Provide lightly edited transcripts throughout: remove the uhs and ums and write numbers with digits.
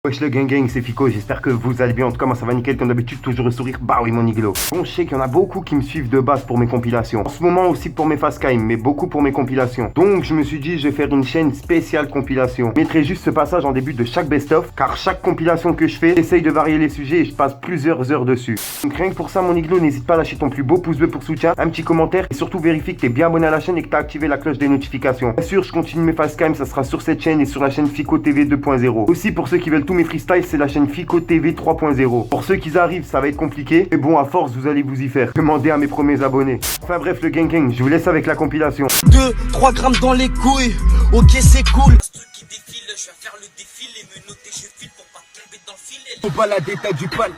Wesh le gang, c'est Fico, j'espère que vous allez bien. En tout cas, moi ça va nickel comme d'habitude, toujours le sourire. Bah oui mon iglo. Bon, je sais qu'il y en a beaucoup qui me suivent de base pour mes compilations. En ce moment aussi pour mes facecam, mais beaucoup pour mes compilations. Donc je me suis dit, je vais faire une chaîne spéciale compilation. Je mettrai juste ce passage en début de chaque best-of, car chaque compilation que je fais, j'essaye de varier les sujets et je passe plusieurs heures dessus. Donc rien que pour ça mon iglo, n'hésite pas à lâcher ton plus beau pouce bleu pour soutien, un petit commentaire et surtout vérifie que t'es bien abonné à la chaîne et que t'as activé la cloche des notifications. Bien sûr, je continue mes facecam, ça sera sur cette chaîne et sur la chaîne Fico TV 2.0. Aussi pour ceux qui veulent tous mes freestyles, c'est la chaîne Fico TV 3.0. Pour ceux qui arrivent, ça va être compliqué, mais bon, à force, vous allez vous y faire. Demandez à mes premiers abonnés. Enfin bref, le gang, je vous laisse avec la compilation. 2-3 grammes dans les couilles, ok c'est cool. Ce truc qui défile, je vais faire le défilé, me noter, je file pour pas tomber dans le filet. Faut pas la détail du pal,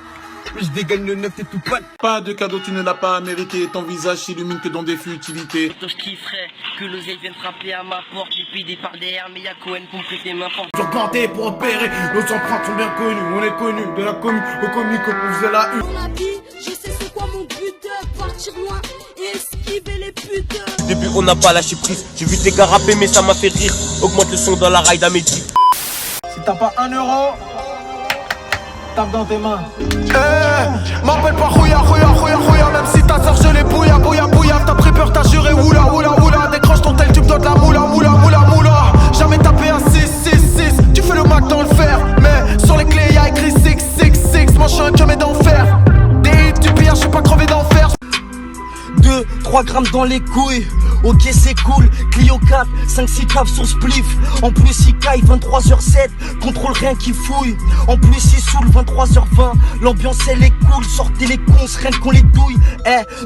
je dégaine le neuf, t'es tout pâle. Pas de cadeau, tu ne l'as pas mérité. Ton visage s'illumine que dans des futilités. Je kifferais que l'oseille vienne frapper à ma porte. J'ai payé par derrière, mais y'a Cohen pour me prêter ma porte. Surplanté pour opérer, nos empreintes sont bien connues. On est connus, de la commune au comique, on faisait la une. Dans la vie, je sais c'est quoi mon but de partir loin et esquiver les putes. Au début on n'a pas lâché prise, j'ai vu des gars rapper mais ça m'a fait rire. Augmente le son dans la ride à mes types. Si t'as pas 1 euro, tape dans tes mains. M'appelle pas Rouya, même si ta soeur je l'ai bouilla, t'as pris peur, t'as juré, oula, décroche ton tel, tu me donnes la moula, jamais tapé un 6, tu fais le Mac dans le fer, mais sur les clés y'a écrit 6, moi je suis un que mais d'enfer, des hits, tu pilles, je suis pas crevé d'enfer. 2-3 grammes dans les couilles, ok c'est cool. Clio 4, 5-6 caves sur spliff. En plus il caille 23h07, contrôle rien qui fouille. En plus il saoule 23h20, l'ambiance elle est cool. Sortez les cons, rien qu'on les douille.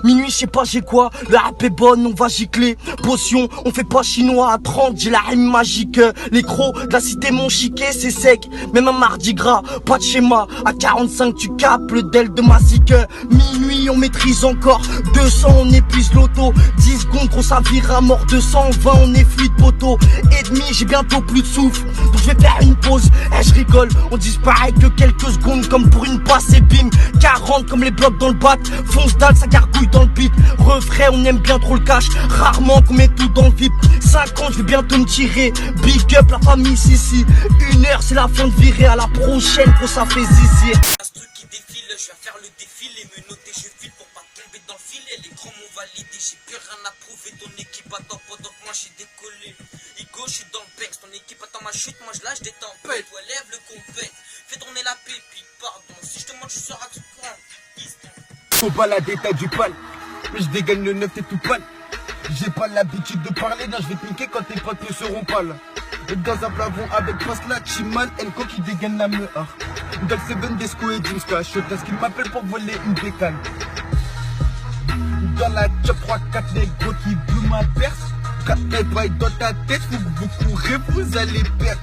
Minuit je sais pas j'ai quoi, le rap est bonne, on va gicler. Potion, on fait pas chinois à 30, j'ai la rime magique. Les crocs de la cité mon chiquet c'est sec, même un mardi gras, pas de schéma. À 45 tu capes le del de ma zik. Minuit on maîtrise encore, 200 on épuise l'auto. 10 secondes gros ça vire à mort, 220 on est fluide poteau. Et demi j'ai bientôt plus de souffle, donc je vais faire une pause. Je rigole, on disparaît que quelques secondes comme pour une passe et bim. 40 comme les blocs dans le bac, fonce dalle ça gargouille dans le beat. Refrain on aime bien trop le cash, rarement qu'on met tout dans le vip. 50 je vais bientôt me tirer, big up la famille Sissi. 1 heure c'est la fin de virée, à la prochaine gros ça fait zizi. Ce truc qui défile, je vais faire le défilé, me noter, je file pour pas tomber dans le filet. Les grands m'ont validé, j'ai plus rien à prouver. Ton équipe attend pendant que moi j'ai décollé. Igo, je suis dans le pex, ton équipe attend ma chute, moi je lâche des tempêtes. Ouais, lève le compète, fais tourner la pépite, pardon. Si je te montre, je seras tout prendre. Faut pas la détail du pal, je dégaine le neuf, t'es tout pâle. J'ai pas l'habitude de parler, non je vais te niquer quand tes potes ne seront pas là. Dans un plafond avec Pasla, Chiman, Enko qui dégaine la meur. Dans le 7 Desco et Jimska, Chotas qui m'appelle pour voler une bécane. Dans la chop 3-4 négros qui blouent ma perce. 4 bails dans ta tête, vous courez, vous allez perdre.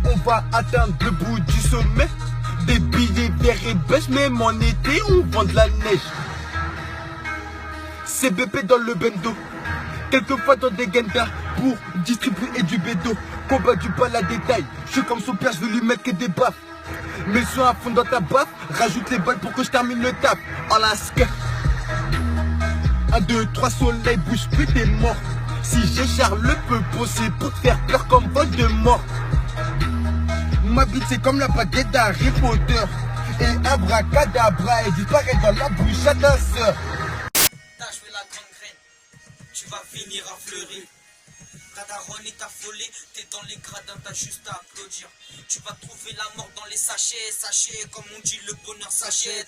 On va atteindre le bout du sommet. Des billets verts et beige, même en été on vend de la neige. CBP dans le bendo, quelquefois dans des gendas pour distribuer du bédo. Combat du pas la détail, je suis comme son père, je veux lui mettre que des baffes. Mets le son à fond dans ta baffe, rajoute les balles pour que je termine le taf. En la skirt. 1, 2, 3 soleil, bouge plus, t'es mort. Si j'ai Charles peut bosser pour te faire peur comme Voldemort. Ma bite c'est comme la baguette d'Harry Potter. Et abracadabra, elle disparaît dans la bouche à ta sœur. Je fais la grande graine, tu vas finir à fleurir. Ta daronne est affolée, t'es dans les gradins, t'as juste à applaudir. Tu vas trouver la mort dans les sachets, comme on dit, le bonheur s'achète.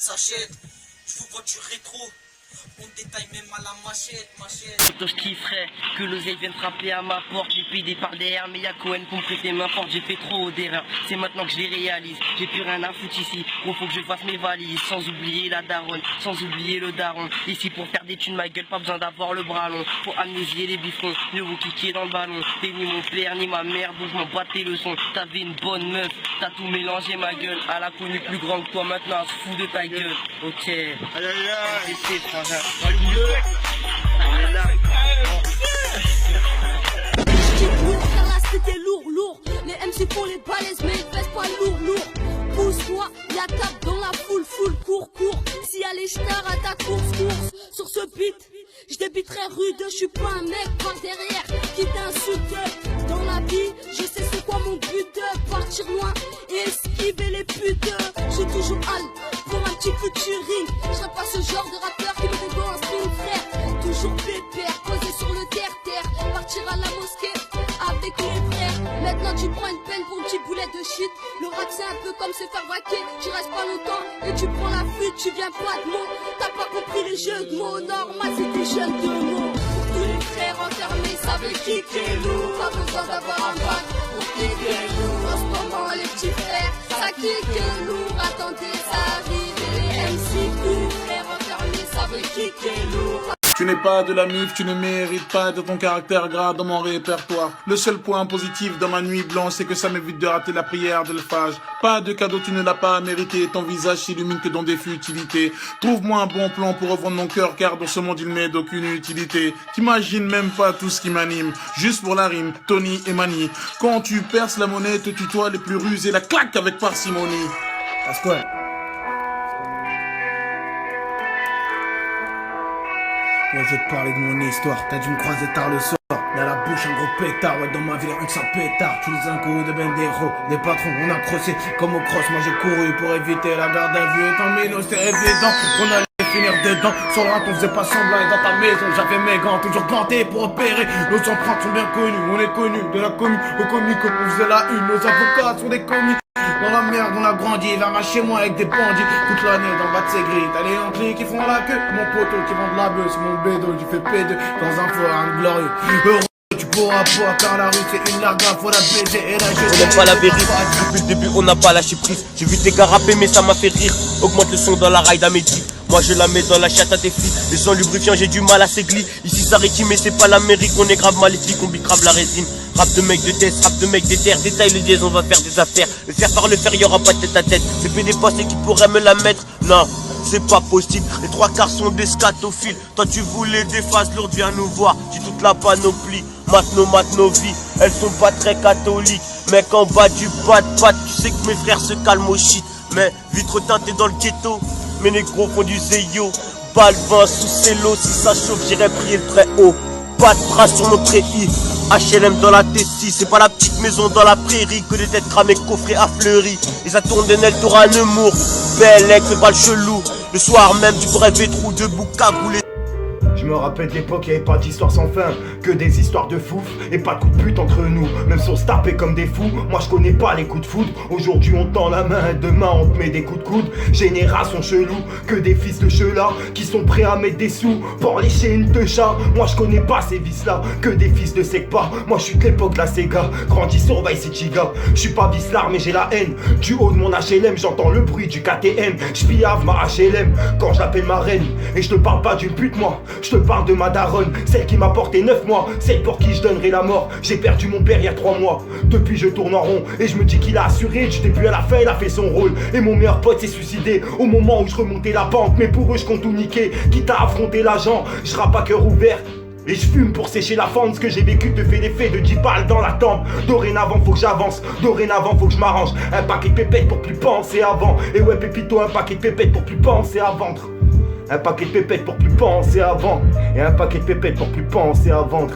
Je vous vois du rétro, on détaille même à la machette. Je kifferais que l'oseille vienne frapper à ma porte. J'ai payé par derrière, mais y'a Cohen pour me prêter ma porte. J'ai fait trop d'erreurs, c'est maintenant que je les réalise. J'ai plus rien à foutre ici, gros faut que je fasse mes valises. Sans oublier la daronne, sans oublier le daron. Ici pour faire des thunes, ma gueule, pas besoin d'avoir le bras long. Faut amnésier les biffons, ne vous kicker dans le ballon. T'es ni mon père, ni ma mère, donc je m'en battais le son. T'avais une bonne meuf, t'as tout mélangé ma gueule. Elle a connu plus grand que toi, maintenant elle se fout de ta gueule. Ok, aïe aïe aïe, C'était lourd. Les MC font les balaises, mais ils pèsent pas lourd. Pousse-toi, y'a tape dans la foule, cours. Si y'a les stars à ta course. Sur ce beat, j'débiterai rude, j'suis pas un mec par derrière qui t'insulte. Dans la vie, je sais c'est quoi mon but de partir. partir loin et esquiver les putes. J'ai toujours hâle pour un petit featuring. Je serai pas ce genre de rappeur qui me fait en string, frère. Toujours pépère, posé sur le terre-terre. Partir à la mosquée avec les frères. Maintenant tu prends une peine pour une petite boulette de shit. Le rap c'est un peu comme se faire braquer. Tu restes pas longtemps et tu prends la fuite. Tu viens pas de mots, t'as pas compris les jeux de mots. Normal c'est des jeunes de mots. Pour tous les frères enfermés, ça veut kicker lourd. Pas besoin d'avoir un bac pour kicker lourd. En ce moment les petits frères, ça kick lourd. Attendez, ça arrive. Et les MC, tous les frères enfermés, ça veut kicker lourd. Tu n'es pas de la mif, tu ne mérites pas de ton caractère gras dans mon répertoire. Le seul point positif dans ma nuit blanche, c'est que ça m'évite de rater la prière de l'Alphage. Pas de cadeau, tu ne l'as pas mérité, ton visage s'illumine que dans des futilités. Trouve-moi un bon plan pour revendre mon cœur, car dans ce monde il m'est d'aucune utilité. T'imagines même pas tout ce qui m'anime, juste pour la rime, Tony et Mani. Quand tu perces la monnaie, te tutoie les plus rusés, la claque avec parcimonie. Pasquale. Moi je vais te parler de mon histoire, t'as dû me croiser tard le soir. Dans la bouche un gros pétard, ouais dans ma ville rien que ça pétard. Tu les un coup de ben des héros, des patrons, on a crossé comme au cross. Moi j'ai couru pour éviter la garde à vue. Étant mille, c'était évident qu'on allait finir dedans. Sur le rat on faisait pas semblant et dans ta maison j'avais mes gants. Toujours gantés pour opérer, nos empreintes sont bien connues. On est connus, de la commune au comico, on faisait la une. Nos avocats sont des commis. Dans la merde on a grandi, va chez moi avec des bandits. Toute l'année dans le bas de ses grilles, t'as les Yankees qui font la queue. Mon poteau qui vend de la bœuf, c'est mon bédo, j'ai fait P2 dans un forum glorieux. Heureux, tu pourras pas car la rue c'est une larga, faut la baiser et la On n'aime pas la vérité, depuis le début on n'a pas lâché prise. J'ai vu tes gars rapper mais ça m'a fait rire. Augmente le son dans la ride à mes types. Moi je la mets dans la chatte à tes filles. Les sons lubrifiants j'ai du mal à s'églir. Ici ça réquille mais c'est pas l'Amérique. On est grave maléfique, on bicrave la résine. Rap de mec de test, rap de mec des terres. Détaille le dièse, on va faire des affaires. Le faire par le faire, y'aura pas de tête à tête. C'est fait des postes et qui pourrait me la mettre. Non, c'est pas possible. Les trois quarts sont des scatophiles. Toi tu voulais des phases lourdes, viens nous voir. J'ai toute la panoplie. Mat nos vies, elles sont pas très catholiques. Mec en bas du pas de patte, tu sais que mes frères se calment au shit. Mais vitre teintée dans le ghetto, mes négros font du zeyo. Balle 20 sous cello, si ça chauffe j'irai prier le très haut. Pas de bras sur mon treillis, HLM dans la T6. C'est pas la petite maison dans la prairie que des têtes cramées coffrées à Fleury. Et ça tourne des Nel Torah Nemours, Bellec, fais pas le chelou. Le soir même tu pourrais être trou debout cagoulé. Je me rappelle de l'époque, y'avait pas d'histoire sans fin, que des histoires de fouf et pas de coups de pute entre nous. Même si on se tapait comme des fous, moi je connais pas les coups de foudre. Aujourd'hui on tend la main, demain on te met des coups de coude. Génération chelou, que des fils de chelas qui sont prêts à mettre des sous pour lécher une de chat. Moi je connais pas ces vices là, que des fils de Secpa. Moi je suis de l'époque de la Sega, grandi sur Vice City gars. Je suis pas vicelard mais j'ai la haine. Du haut de mon HLM, j'entends le bruit du KTM. J'piave ma HLM quand je l'appelle ma reine. Et je te parle pas d'une pute moi, je te parle de ma daronne, celle qui m'a porté 9 mois, celle pour qui je donnerai la mort. J'ai perdu mon père il y a 3 mois. Depuis je tourne en rond et je me dis qu'il a assuré. Du début à la fin il a fait son rôle. Et mon meilleur pote s'est suicidé au moment où je remontais la pente. Mais pour eux je compte tout niquer, quitte à affronter l'agent. Je rappe à cœur ouvert et je fume pour sécher la fente. Ce que j'ai vécu te fait l'effet de 10 balles dans la tempe. Dorénavant faut que j'avance, dorénavant faut que je m'arrange. Un paquet de pépettes pour plus penser avant. Et ouais Pépito, un paquet de pépettes pour plus penser à vendre. Un paquet de pépettes pour plus penser avant. Et un paquet de pépettes pour plus penser à vendre.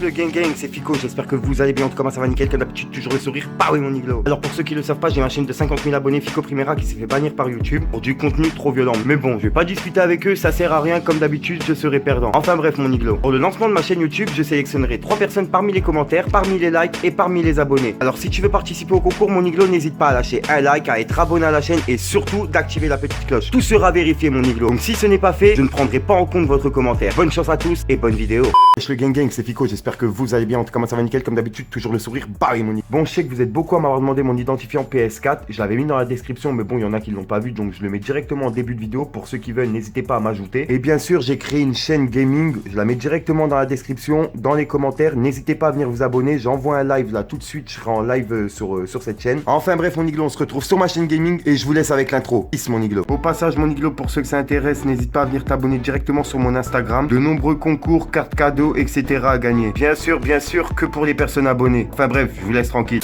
Le gang, c'est Fico, j'espère que vous allez bien. En tout cas, ça va nickel, comme d'habitude, toujours le sourire. Bah oui, mon iglo. Alors, pour ceux qui le savent pas, j'ai ma chaîne de 50 000 abonnés, Fico Primera, qui s'est fait bannir par YouTube pour du contenu trop violent. Mais bon, je vais pas discuter avec eux, ça sert à rien, comme d'habitude, je serai perdant. Enfin bref, mon iglo. Pour le lancement de ma chaîne YouTube, je sélectionnerai 3 personnes parmi les commentaires, parmi les likes et parmi les abonnés. Alors, si tu veux participer au concours, mon iglo, n'hésite pas à lâcher un like, à être abonné à la chaîne et surtout d'activer la petite cloche. Tout sera vérifié, mon iglo. Donc, si ce n'est pas fait, je ne prendrai pas en compte votre commentaire. Bonne chance à tous et bonne vidéo. Le gang, c'est Fico, j'espère que vous allez bien. En tout cas, ça va nickel, comme d'habitude, toujours le sourire. Bah oui, mon Bon, je sais que vous êtes beaucoup à m'avoir demandé mon identifiant PS4. Je l'avais mis dans la description, mais bon, il y en a qui l'ont pas vu, donc je le mets directement en début de vidéo. Pour ceux qui veulent, n'hésitez pas à m'ajouter. Et bien sûr, j'ai créé une chaîne gaming. Je la mets directement dans la description, dans les commentaires. N'hésitez pas à venir vous abonner. J'envoie un live là tout de suite. Je serai en live sur cette chaîne. Enfin bref, mon iglo, on se retrouve sur ma chaîne gaming et je vous laisse avec l'intro. Peace, mon iglo. Au passage, mon iglo, pour ceux que ça intéresse, n'hésite pas à venir t'abonner directement sur mon Instagram. De nombreux concours, cartes cadeaux, etc. à gagner. Bien sûr, que pour les personnes abonnées. Enfin bref, je vous laisse tranquille.